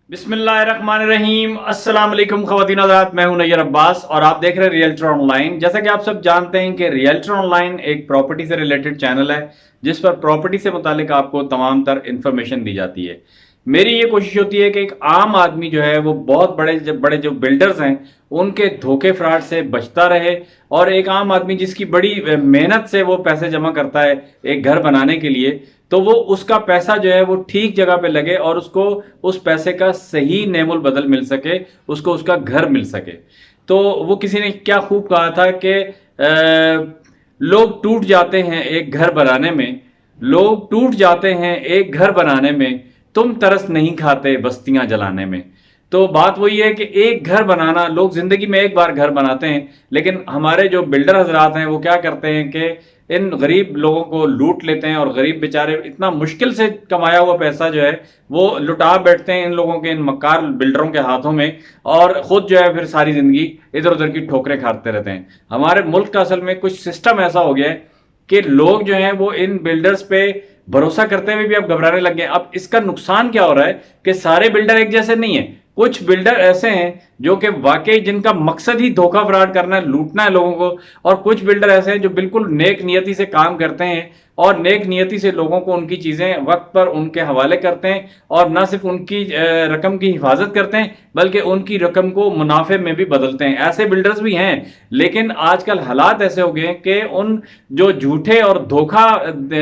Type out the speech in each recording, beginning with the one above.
بسم اللہ الرحمن الرحیم۔ السلام علیکم خواتین حضرات، میں ہوں نیر عباس اور آپ دیکھ رہے ہیں ریئلٹر آن لائن۔ جیسا کہ آپ سب جانتے ہیں کہ ریئلٹر آن لائن ایک پراپرٹی سے ریلیٹڈ چینل ہے جس پر پراپرٹی سے متعلق آپ کو تمام تر انفارمیشن دی جاتی ہے۔ میری یہ کوشش ہوتی ہے کہ ایک عام آدمی جو ہے وہ بہت بڑے جو بلڈرز ہیں ان کے دھوکے فراڈ سے بچتا رہے، اور ایک عام آدمی جس کی بڑی محنت سے وہ پیسے جمع کرتا ہے ایک گھر بنانے کے لیے، تو وہ اس کا پیسہ جو ہے وہ ٹھیک جگہ پہ لگے اور اس کو اس پیسے کا صحیح نعم البدل مل سکے، اس کو اس کا گھر مل سکے۔ تو وہ کسی نے کیا خوب کہا تھا کہ لوگ ٹوٹ جاتے ہیں ایک گھر بنانے میں، لوگ ٹوٹ جاتے ہیں ایک گھر بنانے میں، تم ترس نہیں کھاتے بستیاں جلانے میں۔ تو بات وہی ہے کہ ایک گھر بنانا، لوگ زندگی میں ایک بار گھر بناتے ہیں، لیکن ہمارے جو بلڈر حضرات ہیں وہ کیا کرتے ہیں کہ ان غریب لوگوں کو لوٹ لیتے ہیں، اور غریب بیچارے اتنا مشکل سے کمایا ہوا پیسہ جو ہے وہ لٹا بیٹھتے ہیں ان لوگوں کے، ان مکار بلڈروں کے ہاتھوں میں، اور خود جو ہے پھر ساری زندگی ادھر ادھر کی ٹھوکریں کھاتے رہتے ہیں۔ ہمارے ملک کا اصل میں کچھ سسٹم ایسا ہو گیا ہے کہ لوگ جو ہیں وہ ان بلڈرز پہ بھروسہ کرتے ہوئے بھی اب گھبرانے لگ گئے۔ اب اس کا نقصان کیا ہو رہا ہے کہ سارے بلڈر ایک جیسے نہیں ہیں، کچھ بلڈر ایسے ہیں جو کہ واقعی جن کا مقصد ہی دھوکہ فراڈ کرنا ہے، لوٹنا ہے لوگوں کو، اور کچھ بلڈر ایسے ہیں جو بالکل نیک نیتی سے کام کرتے ہیں اور نیک نیتی سے لوگوں کو ان کی چیزیں وقت پر ان کے حوالے کرتے ہیں، اور نہ صرف ان کی رقم کی حفاظت کرتے ہیں بلکہ ان کی رقم کو منافع میں بھی بدلتے ہیں۔ ایسے بلڈرز بھی ہیں، لیکن آج کل حالات ایسے ہو گئے ہیں کہ ان جو جھوٹے اور دھوکہ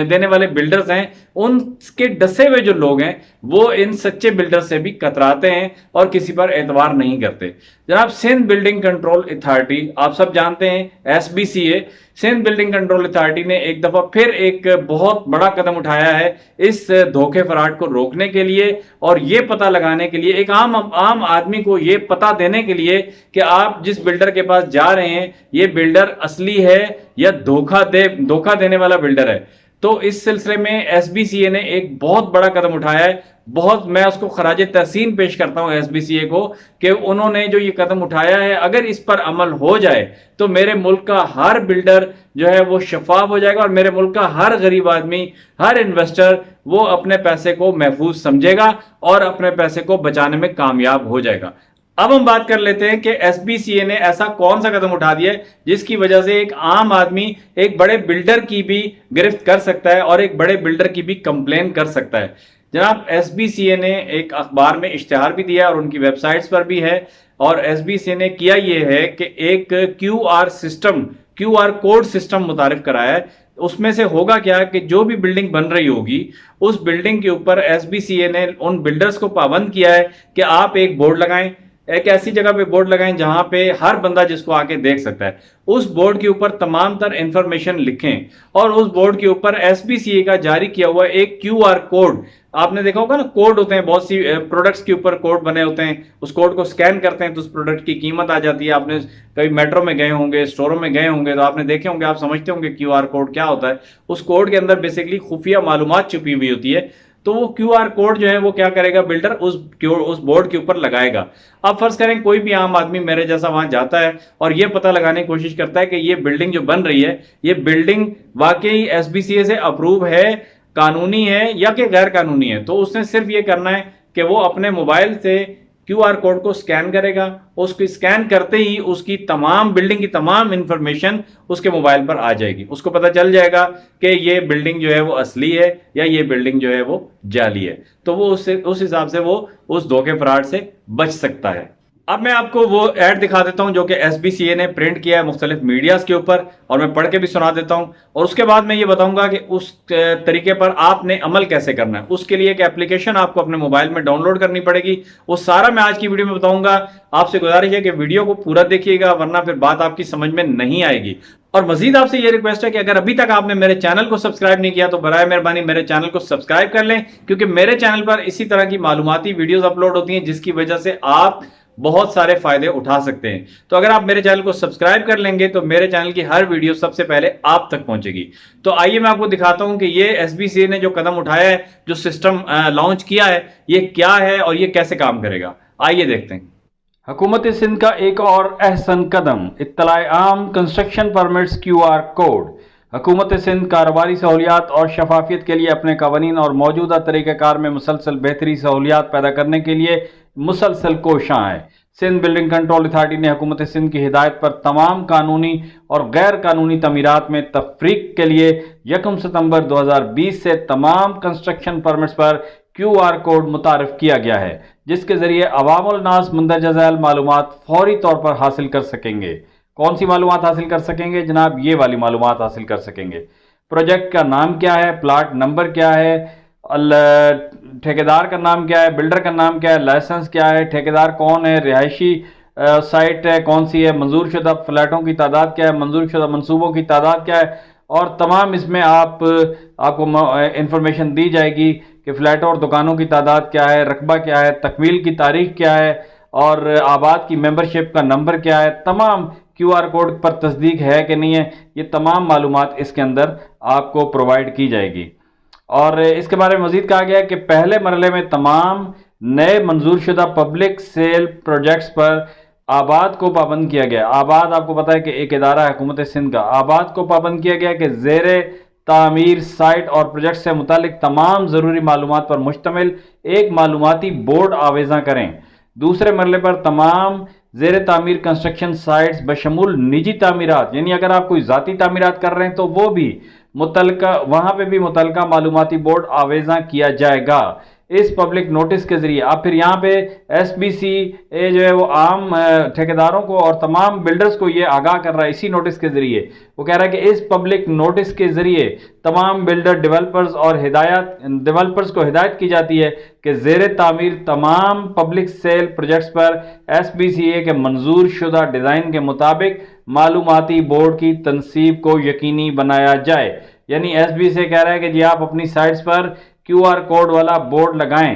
دینے والے بلڈرز ہیں ان کے ڈسے ہوئے جو لوگ ہیں وہ ان سچے بلڈر سے بھی کتراتے ہیں اور کسی پر اعتبار نہیں کرتے۔ جناب، سندھ بلڈنگ کنٹرول اتھارٹی، آپ سب جانتے ہیں SBCA، Sindh building control authority نے ایک دفعہ پھر ایک بہت بڑا قدم اٹھایا ہے اس دھوکے فراڈ کو روکنے کے لیے، اور یہ پتہ لگانے کے لیے، ایک عام آدمی کو یہ پتہ دینے کے لیے کہ آپ جس بلڈر کے پاس جا رہے ہیں یہ بلڈر اصلی ہے یا دھوکہ دینے والا بلڈر ہے۔ تو اس سلسلے میں SBCA نے ایک بہت بڑا قدم اٹھایا ہے۔ بہت میں اس کو خراج تحسین پیش کرتا ہوں SBCA کو کہ انہوں نے جو یہ قدم اٹھایا ہے، اگر اس پر عمل ہو جائے تو میرے ملک کا ہر بلڈر جو ہے وہ شفاف ہو جائے گا، اور میرے ملک کا ہر غریب آدمی، ہر انویسٹر وہ اپنے پیسے کو محفوظ سمجھے گا اور اپنے پیسے کو بچانے میں کامیاب ہو جائے گا۔ اب ہم بات کر لیتے ہیں کہ SBCA نے ایسا کون سا قدم اٹھا دیا ہے جس کی وجہ سے ایک عام آدمی ایک بڑے بلڈر کی بھی گرفت کر سکتا ہے اور ایک بڑے بلڈر کی بھی کمپلین کر سکتا ہے۔ جناب، SBCA نے ایک اخبار میں اشتہار بھی دیا اور ان کی ویب سائٹس پر بھی ہے، اور SBCA نے کیا یہ ہے کہ ایک QR کوڈ سسٹم متعارف کرایا ہے۔ اس میں سے ہوگا کیا کہ جو بھی بلڈنگ بن رہی ہوگی اس بلڈنگ کے اوپر SBCA نے ان بلڈرز کو پابند کیا ہے کہ آپ ایک بورڈ لگائیں، ایک ایسی جگہ پہ بورڈ لگائیں جہاں پہ ہر بندہ جس کو آ کے دیکھ سکتا ہے، اس بورڈ کے اوپر تمام تر انفارمیشن لکھیں، اور اس بورڈ کے اوپر SBCA کا جاری کیا ہوا ایک QR کوڈ، آپ نے دیکھا ہوگا نا، کوڈ ہوتے ہیں بہت سی پروڈکٹس کے اوپر کوڈ بنے ہوتے ہیں، اس کوڈ کو سکین کرتے ہیں تو اس پروڈکٹ کی قیمت آ جاتی ہے۔ آپ نے کبھی میٹرو میں گئے ہوں گے، اسٹوروں میں گئے ہوں گے تو آپ نے دیکھے ہوں گے، آپ سمجھتے ہوں گے QR کوڈ کیا ہوتا ہے۔ اس کوڈ کے اندر بیسیکلی خفیہ معلومات چھپی ہوئی ہوتی ہے، تو وہ QR کوڈ جو ہے وہ کیا کرے گا، بلڈر اس بورڈ کے اوپر لگائے گا۔ اب فرض کریں کوئی بھی عام آدمی میرے جیسا وہاں جاتا ہے اور یہ پتہ لگانے کی کوشش کرتا ہے کہ یہ بلڈنگ جو بن رہی ہے یہ بلڈنگ واقعی SBCA سے اپروو ہے، قانونی ہے یا کہ غیر قانونی ہے، تو اس نے صرف یہ کرنا ہے کہ وہ اپنے موبائل سے QR کوڈ کو سکین کرے گا، اس کو سکین کرتے ہی اس کی تمام بلڈنگ کی تمام انفارمیشن اس کے موبائل پر آ جائے گی، اس کو پتہ چل جائے گا کہ یہ بلڈنگ جو ہے وہ اصلی ہے یا یہ بلڈنگ جو ہے وہ جعلی ہے، تو وہ اس حساب سے وہ اس دھوکے فراڈ سے بچ سکتا ہے۔ اب میں آپ کو وہ ایڈ دکھا دیتا ہوں جو کہ SBCA نے پرنٹ کیا ہے مختلف میڈیاز کے اوپر، اور میں پڑھ کے بھی سنا دیتا ہوں، اور اس کے بعد میں یہ بتاؤں گا کہ اس طریقے پر آپ نے عمل کیسے کرنا ہے۔ اس کے لیے ایک اپلیکیشن آپ کو اپنے موبائل میں ڈاؤن لوڈ کرنی پڑے گی، وہ سارا میں آج کی ویڈیو میں بتاؤں گا۔ آپ سے گزارش ہے کہ ویڈیو کو پورا دیکھیے گا، ورنہ پھر بات آپ کی سمجھ میں نہیں آئے گی۔ اور مزید آپ سے یہ ریکویسٹ ہے کہ اگر ابھی تک آپ نے میرے چینل کو سبسکرائب نہیں کیا تو برائے مہربانی میرے چینل کو سبسکرائب کر لیں، کیونکہ میرے چینل پر اسی طرح کی معلوماتی ویڈیوز اپلوڈ ہوتی ہیں جس کی وجہ سے آپ بہت سارے فائدے اٹھا سکتے ہیں۔ تو اگر آپ میرے چینل کو سبسکرائب کر لیں گے تو میرے چینل کی ہر ویڈیو سب سے پہلے آپ تک پہنچے گی۔ تو آئیے میں آپ کو دکھاتا ہوں کہ یہ SBCA نے جو قدم اٹھایا ہے، جو سسٹم لانچ کیا ہے، یہ کیا ہے اور یہ کیسے کام کرے گا، آئیے دیکھتے ہیں۔ حکومت سندھ کا ایک اور احسن قدم، اطلاع عام کنسٹرکشن پرمٹس QR کوڈ۔ حکومت سندھ کاروباری سہولیات اور شفافیت کے لیے اپنے قوانین اور موجودہ طریقہ کار میں مسلسل بہتری سہولیات پیدا کرنے کے لیے مسلسل کوشاں ہے۔ سندھ بلڈنگ کنٹرول اتھارٹی نے حکومت سندھ کی ہدایت پر تمام قانونی اور غیر قانونی تعمیرات میں تفریق کے لیے 1 ستمبر 2020 سے تمام کنسٹرکشن پرمٹس پر QR کوڈ متعارف کیا گیا ہے، جس کے ذریعے عوام الناس مندرجہ ذیل معلومات فوری طور پر حاصل کر سکیں گے۔ کون سی معلومات حاصل کر سکیں گے جناب؟ یہ والی معلومات حاصل کر سکیں گے۔ پروجیکٹ کا نام کیا ہے، پلاٹ نمبر کیا ہے، ٹھیکیدار کا نام کیا ہے، بلڈر کا نام کیا ہے، لائسنس کیا ہے، ٹھیکیدار کون ہے، رہائشی سائٹ ہے کون سی ہے، منظور شدہ فلیٹوں کی تعداد کیا ہے، منظور شدہ منصوبوں کی تعداد کیا ہے، اور تمام اس میں آپ کو انفارمیشن دی جائے گی کہ فلیٹوں اور دکانوں کی تعداد کیا ہے، رقبہ کیا ہے، تکمیل کی تاریخ کیا ہے، اور آباد کی ممبرشپ کا نمبر کیا ہے۔ تمام QR کوڈ پر تصدیق ہے کہ نہیں ہے، یہ تمام معلومات اس کے اندر آپ کو پرووائڈ کی جائے گی۔ اور اس کے بارے میں مزید کہا گیا ہے کہ پہلے مرحلے میں تمام نئے منظور شدہ پبلک سیل پروجیکٹس پر آباد کو پابند کیا گیا۔ آباد آپ کو پتہ ہے کہ ایک ادارہ ہے حکومت سندھ کا، آباد کو پابند کیا گیا کہ زیر تعمیر سائٹ اور پروجیکٹ سے متعلق تمام ضروری معلومات پر مشتمل ایک معلوماتی بورڈ آویزاں کریں۔ دوسرے مرحلے پر تمام زیر تعمیر کنسٹرکشن سائٹس بشمول نجی تعمیرات، یعنی اگر آپ کوئی ذاتی تعمیرات کر رہے ہیں تو وہ بھی وہاں پہ بھی متعلقہ معلوماتی بورڈ آویزاں کیا جائے گا اس پبلک نوٹس کے ذریعے۔ اب پھر یہاں پہ SBCA جو ہے وہ عام ٹھیکیداروں کو اور تمام بلڈرز کو یہ آگاہ کر رہا ہے اسی نوٹس کے ذریعے۔ وہ کہہ رہا ہے کہ اس پبلک نوٹس کے ذریعے تمام بلڈر ڈیولپرز کو ہدایت کی جاتی ہے کہ زیر تعمیر تمام پبلک سیل پروجیکٹس پر SBCA کے منظور شدہ ڈیزائن کے مطابق معلوماتی بورڈ کی تنصیب کو یقینی بنایا جائے۔ یعنی SBCA کہہ رہا ہے کہ جی آپ اپنی سائٹس پر QR کوڈ والا بورڈ لگائیں،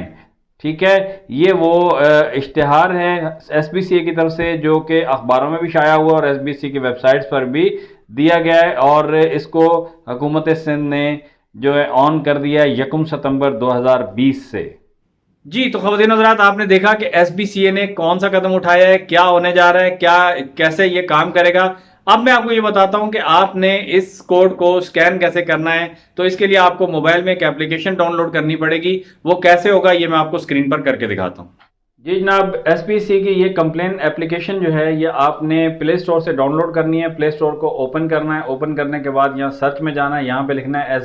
ٹھیک ہے۔ یہ وہ اشتہار ہے SBCA کی طرف سے جو کہ اخباروں میں بھی شائع ہوا اور SBCA کی ویب سائٹس پر بھی دیا گیا ہے، اور اس کو حکومت سندھ نے جو ہے آن کر دیا ہے 1 ستمبر 2020 سے۔ جی تو خواتین حضرات، آپ نے دیکھا کہ SBCA نے کون سا قدم اٹھایا ہے، کیا ہونے جا رہا ہے، کیسے یہ کام کرے گا۔ اب میں آپ کو یہ بتاتا ہوں کہ آپ نے اس کوڈ کو سکین کیسے کرنا ہے۔ تو اس کے لیے آپ کو موبائل میں ایک اپلیکیشن ڈاؤن لوڈ کرنی پڑے گی۔ وہ کیسے ہوگا یہ میں آپ کو اسکرین پر کر کے دکھاتا ہوں۔ جی جناب، SBCA کی یہ کمپلین اپلیکیشن جو ہے یہ آپ نے پلے اسٹور سے ڈاؤن لوڈ کرنی ہے۔ پلے اسٹور کو اوپن کرنا ہے، اوپن کرنے کے بعد یہاں سرچ میں جانا ہے، یہاں پہ لکھنا ہے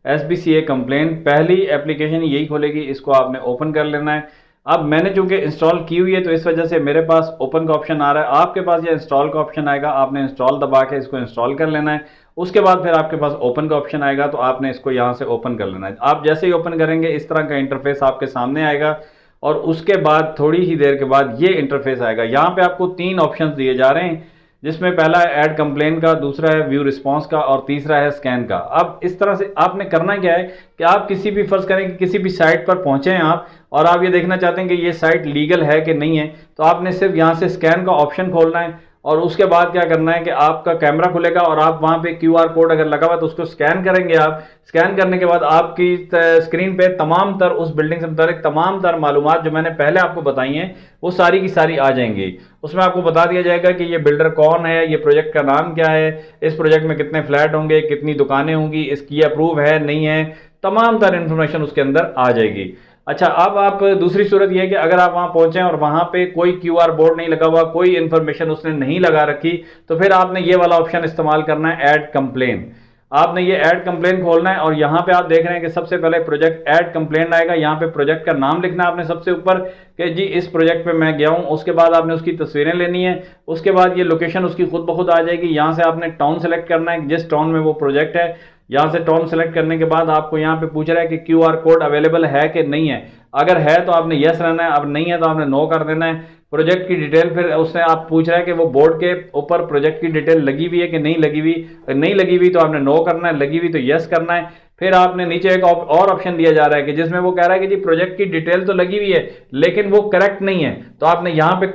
SBCA کمپلین۔ پہلی اپلیکیشن یہی کھولے گی، اس کو آپ نے اوپن کر لینا ہے۔ اب میں نے چونکہ انسٹال کی ہوئی ہے تو اس وجہ سے میرے پاس اوپن کا آپشن آ رہا ہے، آپ کے پاس یہ انسٹال کا آپشن آئے گا، آپ نے انسٹال دبا کے اس کو انسٹال کر لینا ہے۔ اس کے بعد پھر آپ کے پاس اوپن کا آپشن آئے گا تو آپ نے اس کو یہاں سے اوپن کر لینا ہے۔ آپ جیسے ہی اوپن کریں گے اس طرح کا انٹرفیس آپ کے سامنے آئے گا، اور اس کے بعد تھوڑی ہی دیر کے بعد یہ انٹرفیس آئے گا۔ یہاں پہ آپ کو 3 آپشنز دیے جا رہے ہیں، جس میں پہلا ہے ایڈ کمپلین کا، دوسرا ہے ویو رسپانس کا، اور تیسرا ہے سکین کا۔ اب اس طرح سے آپ نے کرنا کیا ہے کہ آپ کسی بھی فرض کریں کہ کسی بھی سائٹ پر پہنچے ہیں آپ، اور آپ یہ دیکھنا چاہتے ہیں کہ یہ سائٹ لیگل ہے کہ نہیں ہے، تو آپ نے صرف یہاں سے سکین کا آپشن کھولنا ہے، اور اس کے بعد کیا کرنا ہے کہ آپ کا کیمرہ کھلے گا اور آپ وہاں پہ QR کوڈ اگر لگا ہوا تو اس کو سکین کریں گے۔ آپ سکین کرنے کے بعد آپ کی اسکرین پہ تمام تر اس بلڈنگ سے متعلق تمام تر معلومات جو میں نے پہلے آپ کو بتائی ہیں وہ ساری کی ساری آ جائیں گی۔ اس میں آپ کو بتا دیا جائے گا کہ یہ بلڈر کون ہے، یہ پروجیکٹ کا نام کیا ہے، اس پروجیکٹ میں کتنے فلیٹ ہوں گے، کتنی دکانیں ہوں گی، اس کی اپروو ہے نہیں ہے، تمام تر انفارمیشن اس کے اندر آ جائے گی۔ اچھا، اب آپ دوسری صورت یہ ہے کہ اگر آپ وہاں پہنچیں اور وہاں پہ کوئی QR بورڈ نہیں لگا ہوا، کوئی انفارمیشن اس نے نہیں لگا رکھی، تو پھر آپ نے یہ والا آپشن استعمال کرنا ہے ایڈ کمپلین۔ آپ نے یہ ایڈ کمپلین کھولنا ہے، اور یہاں پہ آپ دیکھ رہے ہیں کہ سب سے پہلے پروجیکٹ ایڈ کمپلین آئے گا۔ یہاں پہ پروجیکٹ کا نام لکھنا ہے آپ نے سب سے اوپر کہ جی اس پروجیکٹ پہ میں گیا ہوں۔ اس کے بعد آپ نے اس کی تصویریں لینی ہے، اس کے بعد یہ لوکیشن اس کی خود بخود آ جائے گی۔ یہاں سے آپ نے ٹاؤن سلیکٹ کرنا ہے، جس ٹاؤن میں وہ پروجیکٹ ہے۔ یہاں سے ٹاؤن سلیکٹ کرنے کے بعد آپ کو یہاں پہ پوچھ رہا ہے کہ QR کوڈ اویلیبل ہے کہ نہیں ہے۔ اگر ہے تو آپ نے یس رہنا ہے، اب نہیں ہے تو آپ نے نو کر دینا ہے۔ پروجیکٹ کی ڈیٹیل پھر اس نے آپ پوچھ رہا ہے کہ وہ بورڈ کے اوپر پروجیکٹ کی ڈیٹیل لگی ہوئی ہے کہ نہیں لگی ہوئی، اگر نہیں لگی ہوئی تو آپ نے نو کرنا ہے، لگی ہوئی تو یس کرنا ہے۔ پھر آپ نے نیچے ایک اور آپشن دیا جا رہا ہے کہ جس میں وہ کہہ رہا ہے کہ جی پروجیکٹ کی ڈیٹیل تو لگی ہوئی ہے لیکن وہ کریکٹ نہیں ہے، تو آپ نے یہاں پہ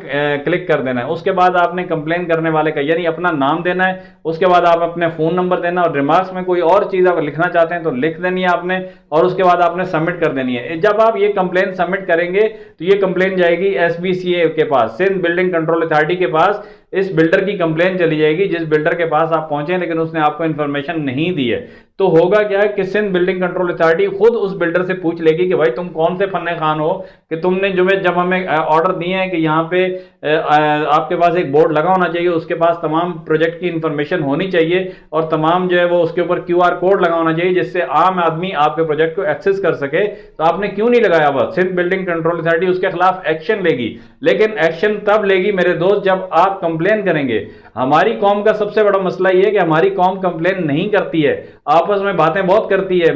کلک کر دینا ہے۔ اس کے بعد آپ نے کمپلین کرنے والے کا یعنی اپنا نام دینا ہے، اس کے بعد آپ اپنے فون نمبر دینا، اور ریمارکس میں کوئی اور چیز اگر لکھنا چاہتے ہیں تو لکھ دینی ہے آپ نے، اور اس کے بعد آپ نے سبمٹ کر دینی ہے۔ جب آپ یہ کمپلین سبمٹ کریں گے تو یہ کمپلین جائے گی SBCA کے پاس، سندھ بلڈنگ کنٹرول اتھارٹی کے پاس۔ اس بلڈر کی کمپلین چلی جائے گی جس بلڈر کے پاس آپ پہنچے لیکن اس نے آپ کو انفارمیشن نہیں دی ہے۔ تو ہوگا کیا ہے کہ سندھ بلڈنگ کنٹرول اتھارٹی خود اس بلڈر سے پوچھ لے گی کہ بھائی تم کون سے فن خان ہو کہ تم نے جب ہمیں آرڈر دیے ہیں کہ یہاں پہ آپ کے پاس ایک بورڈ لگا ہونا چاہیے، اس کے پاس تمام پروجیکٹ کی انفارمیشن ہونی چاہیے اور تمام جو ہے وہ اس کے اوپر QR کوڈ لگا ہونا چاہیے جس سے عام آدمی آپ کے پروجیکٹ کو ایکسس کر سکے، تو آپ نے کیوں نہیں لگایا ہوا؟ سندھ بلڈنگ کنٹرول اتھارٹی اس کے خلاف ایکشن لے گی، لیکن ایکشن تب لے گی میرے دوست جب آپ کمپلین کریں گے۔ ہماری قوم کا سب سے بڑا مسئلہ یہ ہے کہ ہماری قوم کمپلین نہیں کرتی ہے، آپس میں باتیں بہت کرتی ہے۔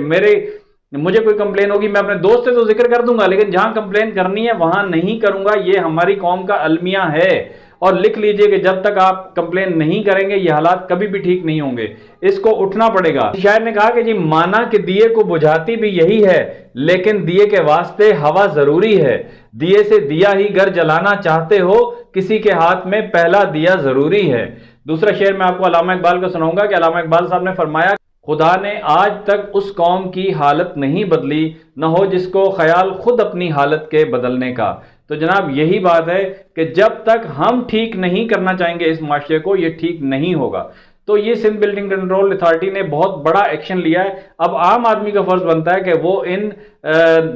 مجھے کوئی کمپلین ہوگی میں اپنے دوست سے تو ذکر کر دوں گا لیکن جہاں کمپلین کرنی ہے وہاں نہیں کروں گا، یہ ہماری قوم کا المیہ ہے۔ اور لکھ لیجئے کہ جب تک آپ کمپلین نہیں کریں گے یہ حالات کبھی بھی ٹھیک نہیں ہوں گے، اس کو اٹھنا پڑے گا۔ شاعر نے کہا کہ جی مانا کہ دیے کو بجھاتی بھی یہی ہے لیکن دیے کے واسطے ہوا ضروری ہے، دیے سے دیا ہی گر جلانا چاہتے ہو کسی کے ہاتھ میں پہلا دیا ضروری ہے۔ دوسرا شعر میں آپ کو علامہ اقبال کو سناؤں گا کہ علامہ اقبال صاحب نے فرمایا، خدا نے آج تک اس قوم کی حالت نہیں بدلی، نہ ہو جس کو خیال خود اپنی حالت کے بدلنے کا۔ تو جناب یہی بات ہے کہ جب تک ہم ٹھیک نہیں کرنا چاہیں گے اس معاشرے کو یہ ٹھیک نہیں ہوگا۔ تو یہ سندھ بلڈنگ کنٹرول اتھارٹی نے بہت بڑا ایکشن لیا ہے۔ اب عام آدمی کا فرض بنتا ہے کہ وہ ان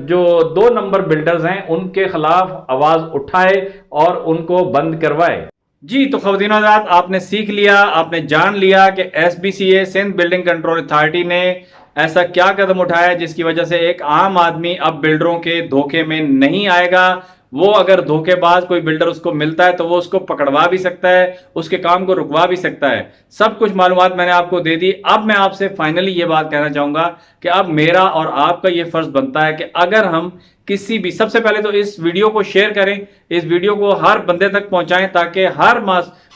جو 2 نمبر بلڈرز ہیں ان کے خلاف آواز اٹھائے اور ان کو بند کروائے۔ جی تو خواتین و حضرات، آپ نے سیکھ لیا، آپ نے جان لیا کہ SBCA Sindh building control authority نے ایسا کیا قدم اٹھایا جس کی وجہ سے ایک عام آدمی اب بلڈروں کے دھوکے میں نہیں آئے گا۔ وہ اگر دھوکے باز کوئی بلڈر اس کو ملتا ہے تو وہ اس کو پکڑوا بھی سکتا ہے، اس کے کام کو رکوا بھی سکتا ہے۔ سب کچھ معلومات میں نے آپ کو دے دی۔ اب میں آپ سے فائنلی یہ بات کہنا چاہوں گا کہ اب میرا اور آپ کا یہ فرض بنتا ہے کہ اگر ہم کسی بھی، سب سے پہلے تو اس ویڈیو کو شیئر کریں، اس ویڈیو کو ہر بندے تک پہنچائیں تاکہ ہر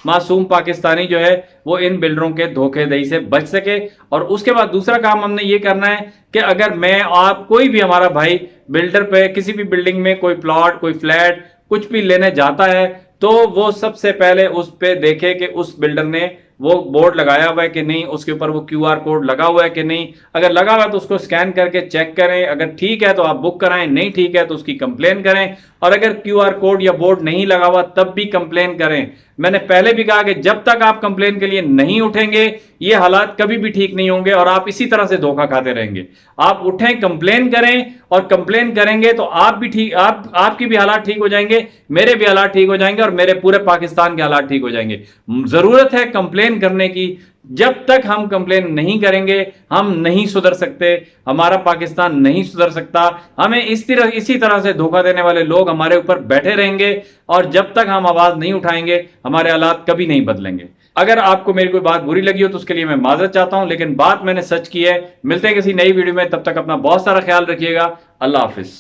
معصوم پاکستانی جو ہے وہ ان بلڈروں کے دھوکے دہی سے بچ سکے۔ اور اس کے بعد دوسرا کام ہم نے یہ کرنا ہے کہ اگر میں آپ کوئی بھی ہمارا بھائی بلڈر پہ کسی بھی بلڈنگ میں کوئی پلاٹ کوئی فلیٹ کچھ بھی لینے جاتا ہے تو وہ سب سے پہلے اس پہ دیکھے کہ اس بلڈر نے وہ بورڈ لگایا ہوا ہے کہ نہیں، اس کے اوپر وہ QR کوڈ لگا ہوا ہے کہ نہیں۔ اگر لگا ہوا ہے تو اس کو سکین کر کے چیک کریں، اگر ٹھیک ہے تو آپ بک کرائیں، نہیں ٹھیک ہے تو اس کی کمپلین کریں، اور اگر QR کوڈ یا بورڈ نہیں لگا ہوا تب بھی کمپلین کریں۔ میں نے پہلے بھی کہا کہ جب تک آپ کمپلین کے لیے نہیں اٹھیں گے یہ حالات کبھی بھی ٹھیک نہیں ہوں گے اور آپ اسی طرح سے دھوکہ کھاتے رہیں گے۔ آپ اٹھیں، کمپلین کریں، اور کمپلین کریں گے تو آپ بھی ٹھیک، آپ کی بھی حالات ٹھیک ہو جائیں گے، میرے بھی حالات ٹھیک ہو جائیں گے اور میرے پورے پاکستان کے حالات ٹھیک ہو جائیں گے۔ ضرورت ہے کمپلین کرنے کی۔ جب تک ہم کمپلین نہیں کریں گے ہم نہیں سدھر سکتے، ہمارا پاکستان نہیں سدھر سکتا۔ ہمیں اسی طرح سے دھوکہ دینے والے لوگ ہمارے اوپر بیٹھے رہیں گے اور جب تک ہم آواز نہیں اٹھائیں گے ہمارے حالات کبھی نہیں بدلیں گے۔ اگر آپ کو میری کوئی بات بری لگی ہو تو اس کے لیے میں معذرت چاہتا ہوں، لیکن بات میں نے سچ کی ہے۔ ملتے ہیں کسی نئی ویڈیو میں، تب تک اپنا بہت سارا خیال رکھیے گا۔ اللہ حافظ۔